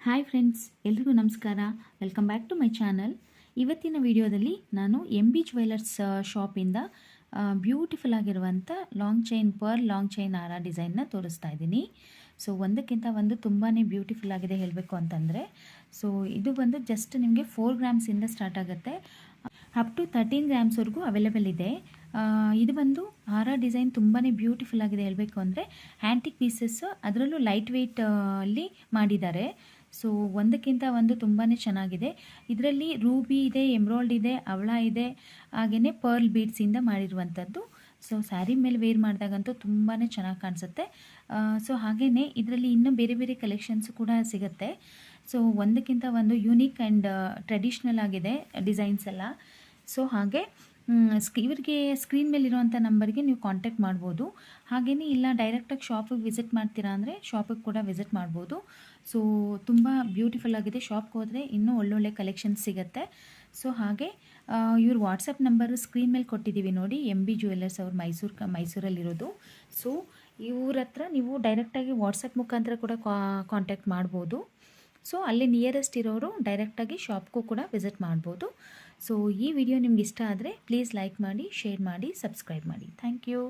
Hi friends, ಎಲ್ರಿಗೂ ನಮಸ್ಕಾರ. Welcome back to my channel. ಇವತ್ತಿನ ವಿಡಿಯೋದಲ್ಲಿ ನಾನು MB ಜ್ಯುವೆಲರ್ಸ್ ಶಾಪಿಂದ ಬ್ಯೂಟಿಫುಲ್ ಆಗಿರುವಂಥ ಪರ್ಲ್ ಲಾಂಗ್ ಚೈನ್ ಹಾರ ಡಿಸೈನ್ನ ತೋರಿಸ್ತಾ ಇದ್ದೀನಿ. ಸೊ ಒಂದಕ್ಕಿಂತ ಒಂದು ತುಂಬಾ ಬ್ಯೂಟಿಫುಲ್ ಆಗಿದೆ ಹೇಳಬೇಕು ಅಂತಂದರೆ. ಸೊ ಇದು ಬಂದು ಜಸ್ಟ್ ನಿಮಗೆ 4 ಗ್ರಾಮ್ಸಿಂದ ಸ್ಟಾರ್ಟ್ ಆಗುತ್ತೆ, ಅಪ್ ಟು 13 ಗ್ರಾಮ್ಸ್ವರೆಗೂ ಅವೈಲೇಬಲ್ ಇದೆ. ಇದು ಬಂದು ಹಾರ ಡಿಸೈನ್ ತುಂಬಾ ಬ್ಯೂಟಿಫುಲ್ ಆಗಿದೆ ಹೇಳಬೇಕು ಅಂದರೆ. ಆ್ಯಂಟಿಕ್ ಪೀಸಸ್, ಅದರಲ್ಲೂ ಲೈಟ್ ವೆಯ್ಟ್ ಅಲ್ಲಿ ಮಾಡಿದ್ದಾರೆ. ಸೊ ಒಂದಕ್ಕಿಂತ ಒಂದು ತುಂಬಾ ಚೆನ್ನಾಗಿದೆ. ಇದರಲ್ಲಿ ರೂಬಿ ಇದೆ, ಎಮ್ರಾಲ್ಡ್ ಇದೆ, ಅವಳ ಇದೆ, ಹಾಗೆಯೇ ಪರ್ಲ್ ಬೀಡ್ಸಿಂದ ಮಾಡಿರುವಂಥದ್ದು. ಸೊ ಸ್ಯಾರಿ ಮೇಲೆ ವೇರ್ ಮಾಡಿದಾಗಂತೂ ತುಂಬಾ ಚೆನ್ನಾಗಿ ಕಾಣಿಸುತ್ತೆ. ಸೊ ಹಾಗೆಯೇ ಇದರಲ್ಲಿ ಇನ್ನೂ ಬೇರೆ ಬೇರೆ ಕಲೆಕ್ಷನ್ಸ್ ಕೂಡ ಸಿಗುತ್ತೆ. ಸೊ ಒಂದಕ್ಕಿಂತ ಒಂದು ಯೂನಿಕ್ ಆ್ಯಂಡ್ ಟ್ರೆಡಿಷ್ನಲ್ ಆಗಿದೆ ಡಿಸೈನ್ಸ್ ಎಲ್ಲ. ಸೊ ಹಾಗೆ ಇವರಿಗೆ ಸ್ಕ್ರೀನ್ ಮೇಲಿರುವಂಥ ನಂಬರ್ಗೆ ನೀವು ಕಾಂಟ್ಯಾಕ್ಟ್ ಮಾಡ್ಬೋದು. ಹಾಗೆಯೇ ಇಲ್ಲ ಡೈರೆಕ್ಟಾಗಿ ಶಾಪಿಗೆ ವಿಸಿಟ್ ಮಾಡ್ತೀರಾ ಅಂದರೆ ಶಾಪಿಗೆ ಕೂಡ ವಿಸಿಟ್ ಮಾಡ್ಬೋದು. ಸೊ ತುಂಬ ಬ್ಯೂಟಿಫುಲ್ ಆಗಿದೆ. ಶಾಪ್ಗೆ ಹೋದರೆ ಇನ್ನೂ ಒಳ್ಳೊಳ್ಳೆ ಕಲೆಕ್ಷನ್ಸ್ ಸಿಗುತ್ತೆ. ಸೊ ಹಾಗೆ ಇವ್ರ ವಾಟ್ಸಪ್ ನಂಬರು ಸ್ಕ್ರೀನ್ ಮೇಲೆ ಕೊಟ್ಟಿದ್ದೀವಿ ನೋಡಿ. MB ಜ್ಯುವೆಲರ್ಸ್ ಅವ್ರು ಮೈಸೂರಲ್ಲಿರೋದು. ಸೊ ಇವ್ರ ಹತ್ರ ನೀವು ಡೈರೆಕ್ಟಾಗಿ ವಾಟ್ಸಪ್ ಮುಖಾಂತರ ಕೂಡ ಕಾಂಟ್ಯಾಕ್ಟ್ ಮಾಡ್ಬೋದು. ಸೊ ಅಲ್ಲಿ ನಿಯರೆಸ್ಟ್ ಇರೋರು ಡೈರೆಕ್ಟಾಗಿ ಶಾಪ್ಗೂ ಕೂಡ ವಿಸಿಟ್ ಮಾಡ್ಬೋದು. ಸೊ ಈ ವಿಡಿಯೋ ನಿಮ್ಗೆ ಇಷ್ಟ ಆದರೆ ಪ್ಲೀಸ್ ಲೈಕ್ ಮಾಡಿ, ಶೇರ್ ಮಾಡಿ, ಸಬ್ಸ್ಕ್ರೈಬ್ ಮಾಡಿ. Thank you.